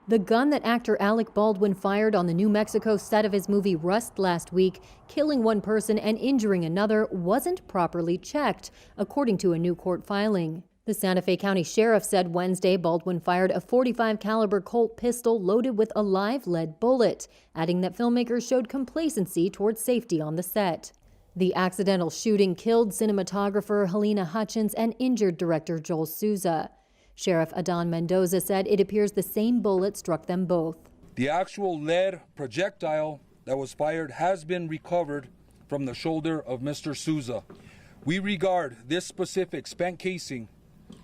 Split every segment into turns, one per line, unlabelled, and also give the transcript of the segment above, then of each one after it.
The gun that actor Alec Baldwin fired on the New Mexico set of his movie Rust last week, killing one person and injuring another, wasn't properly checked, according to a new court filing. The Santa Fe County Sheriff said Wednesday Baldwin fired a .45 caliber Colt pistol loaded with a live lead bullet, adding that filmmakers showed complacency towards safety on the set. The accidental shooting killed cinematographer Helena Hutchins and injured director Joel Souza. Sheriff Adon Mendoza said it appears the same bullet struck them both.
The actual lead projectile that was fired has been recovered from the shoulder of Mr. Souza. We regard this specific spent casing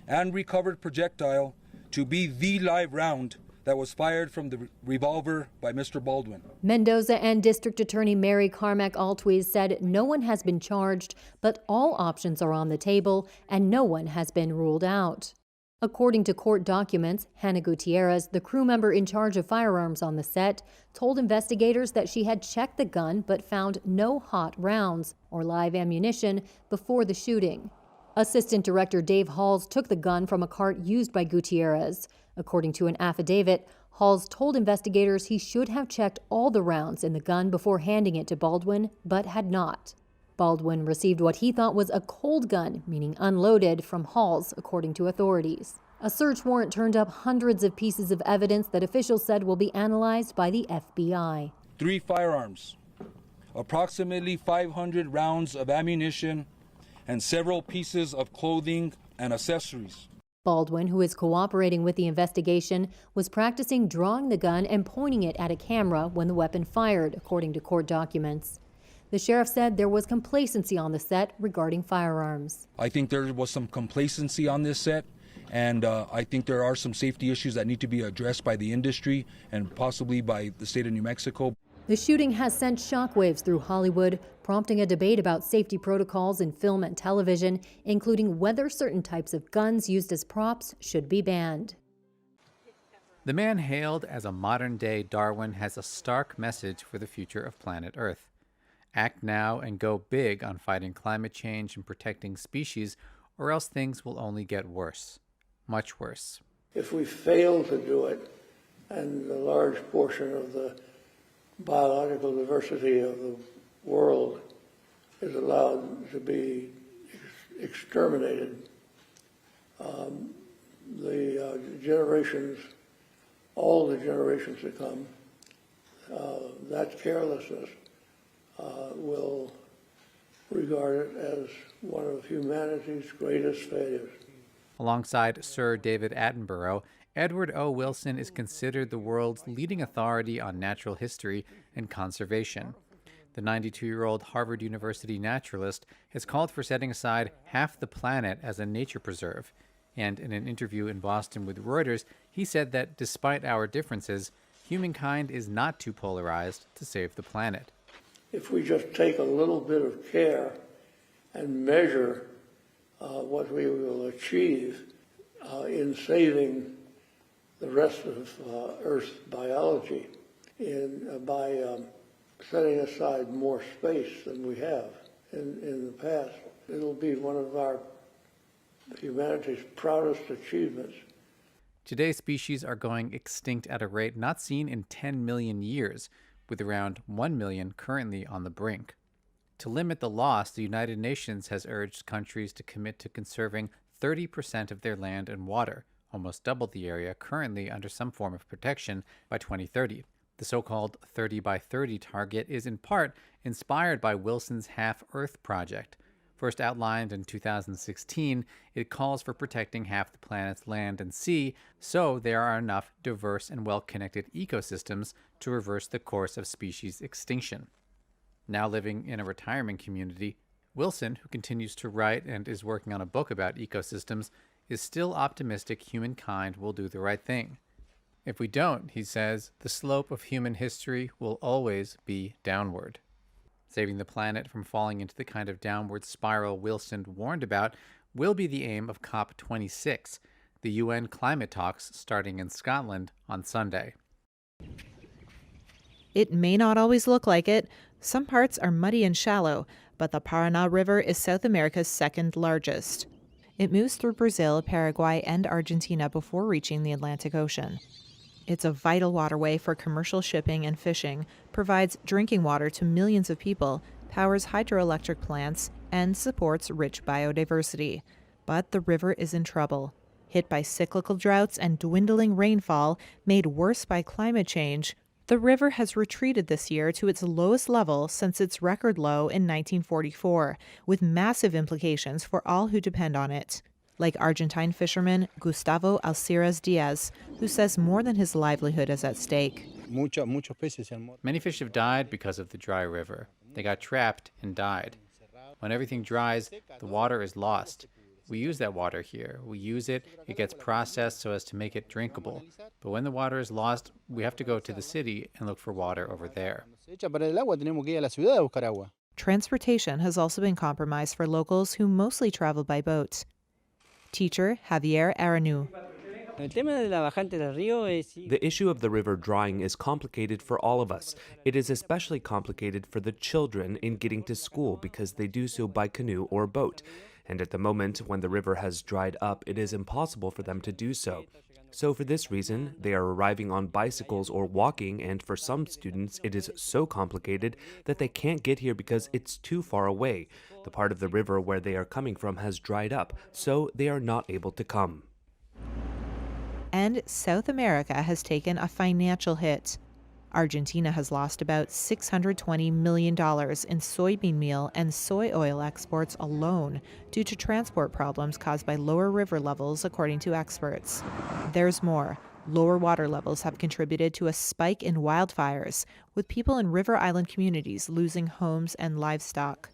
and recovered projectile to be the live round that was fired from the revolver by Mr. Baldwin.
Mendoza and District Attorney Mary Carmack Altwies said no one has been charged, but all options are on the table and no one has been ruled out. According to court documents, Hannah Gutierrez, the crew member in charge of firearms on the set, told investigators that she had checked the gun but found no hot rounds or live ammunition before the shooting. Assistant Director Dave Halls took the gun from a cart used by Gutierrez. According to an affidavit, Halls told investigators he should have checked all the rounds in the gun before handing it to Baldwin, but had not. Baldwin received what he thought was a cold gun, meaning unloaded, from Halls, according to authorities. A search warrant turned up hundreds of pieces of evidence that officials said will be analyzed by the FBI.
3 firearms, approximately 500 rounds of ammunition, and several pieces of clothing and accessories.
Baldwin, who is cooperating with the investigation, was practicing drawing the gun and pointing it at a camera when the weapon fired, according to court documents. The sheriff said there was complacency on the set regarding firearms.
I think there was some complacency on this set, and I think there are some safety issues that need to be addressed by the industry and possibly by the state of New Mexico.
The shooting has sent shockwaves through Hollywood, prompting a debate about safety protocols in film and television, including whether certain types of guns used as props should be banned.
The man hailed as a modern-day Darwin has a stark message for the future of planet Earth. Act now and go big on fighting climate change and protecting species, or else things will only get worse. Much worse.
If we fail to do it, and a large portion of the biological diversity of the world is allowed to be exterminated, the generations, all the generations to come, that carelessness will regard it as one of humanity's greatest failures.
Alongside Sir David Attenborough, Edward O. Wilson is considered the world's leading authority on natural history and conservation. The 92-year-old Harvard University naturalist has called for setting aside half the planet as a nature preserve, and in an interview in Boston with Reuters, he said that despite our differences, humankind is not too polarized to save the planet.
If we just take a little bit of care and measure what we will achieve in saving the rest of Earth's biology by setting aside more space than we have in the past, it'll be one of our humanity's proudest achievements.
Today's species are going extinct at a rate not seen in 10 million years, with around 1 million currently on the brink. To limit the loss, the United Nations has urged countries to commit to conserving 30% of their land and water, almost double the area currently under some form of protection, by 2030. The so-called 30 by 30 target is in part inspired by Wilson's Half Earth project. First outlined in 2016, it calls for protecting half the planet's land and sea so there are enough diverse and well-connected ecosystems to reverse the course of species extinction. Now living in a retirement community, Wilson, who continues to write and is working on a book about ecosystems, is still optimistic humankind will do the right thing. If we don't, he says, the slope of human history will always be downward. Saving the planet from falling into the kind of downward spiral Wilson warned about will be the aim of COP26, the UN climate talks starting in Scotland on Sunday.
It may not always look like it. Some parts are muddy and shallow, but the Parana River is South America's second largest. It moves through Brazil, Paraguay, and Argentina before reaching the Atlantic Ocean. It's a vital waterway for commercial shipping and fishing, provides drinking water to millions of people, powers hydroelectric plants, and supports rich biodiversity. But the river is in trouble. Hit by cyclical droughts and dwindling rainfall, made worse by climate change, the river has retreated this year to its lowest level since its record low in 1944, with massive implications for all who depend on it. Like Argentine fisherman Gustavo Alciras Diaz, who says more than his livelihood is at stake.
Many fish have died because of the dry river. They got trapped and died. When everything dries, the water is lost. We use that water here. We use it, it gets processed so as to make it drinkable. But when the water is lost, we have to go to the city and look for water over there.
Transportation has also been compromised for locals who mostly travel by boat. Teacher Javier Aranu.
The issue of the river drying is complicated for all of us. It is especially complicated for the children in getting to school because they do so by canoe or boat. And at the moment, when the river has dried up, it is impossible for them to do so. So for this reason, they are arriving on bicycles or walking, and for some students, it is so complicated that they can't get here because it's too far away. The part of the river where they are coming from has dried up, so they are not able to come.
And South America has taken a financial hit. Argentina has lost about $620 million in soybean meal and soy oil exports alone due to transport problems caused by lower river levels, according to experts. There's more. Lower water levels have contributed to a spike in wildfires, with people in river island communities losing homes and livestock.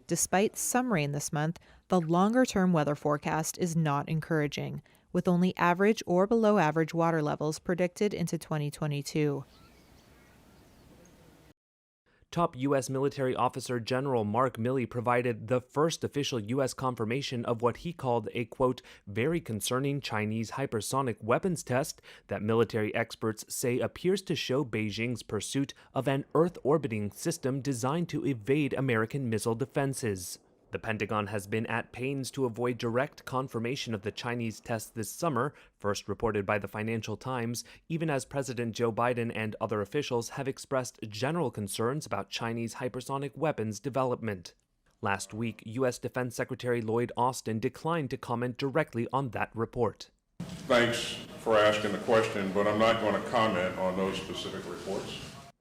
Despite some rain this month, the longer-term weather forecast is not encouraging, with only average or below average water levels predicted into 2022.
Top U.S. military officer General Mark Milley provided the first official U.S. confirmation of what he called a, quote, very concerning Chinese hypersonic weapons test that military experts say appears to show Beijing's pursuit of an Earth-orbiting system designed to evade American missile defenses. The Pentagon has been at pains to avoid direct confirmation of the Chinese test this summer, first reported by the Financial Times, even as President Joe Biden and other officials have expressed general concerns about Chinese hypersonic weapons development. Last week, U.S. Defense Secretary Lloyd Austin declined to comment directly on that report.
Thanks for asking the question, but I'm not going to comment on those specific reports.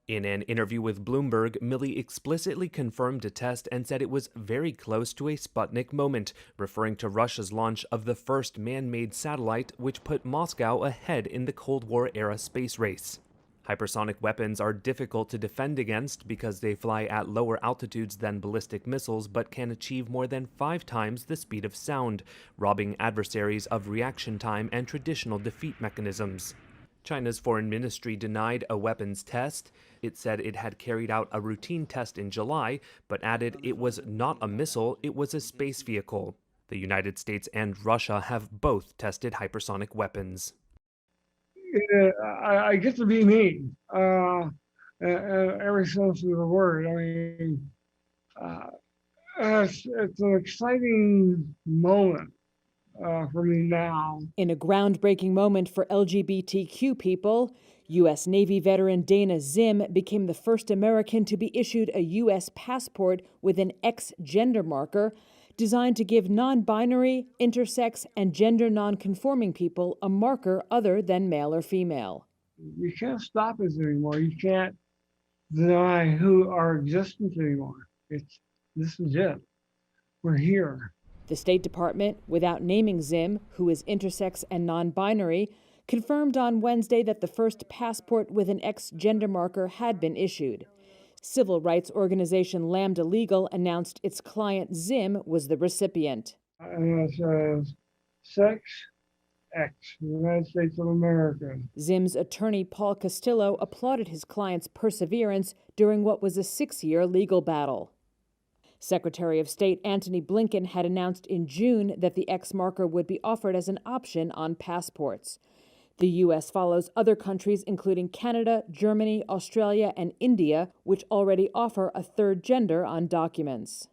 In an interview with Bloomberg, Milley explicitly confirmed a test and said it was very close to a Sputnik moment, referring to Russia's launch of the first man-made satellite, which put Moscow ahead in the Cold War-era space race. Hypersonic weapons are difficult to defend against because they fly at lower altitudes than ballistic missiles but can achieve more than 5 times the speed of sound, robbing adversaries of reaction time and traditional defeat mechanisms. China's foreign ministry denied a weapons test. It said it had carried out a routine test in July, but added it was not a missile, it was a space vehicle. The United States and Russia have both tested hypersonic weapons.
I get to be me, every sense of the word. I mean, it's an exciting moment. For me now.
In a groundbreaking moment for LGBTQ people, U.S. Navy veteran Dana Zim became the first American to be issued a U.S. passport with an X gender marker designed to give non-binary, intersex, and gender non-conforming people a marker other than male or female.
You can't stop us anymore. You can't deny who our existence anymore. This is it. We're here.
The State Department, without naming Zim, who is intersex and non-binary, confirmed on Wednesday that the first passport with an X gender marker had been issued. Civil rights organization Lambda Legal announced its client Zim was the recipient.
And it says sex X, United States of America.
Zim's attorney Paul Castillo applauded his client's perseverance during what was a 6-year legal battle. Secretary of State Antony Blinken had announced in June that the X marker would be offered as an option on passports. The U.S. follows other countries, including Canada, Germany, Australia, and India, which already offer a third gender on documents.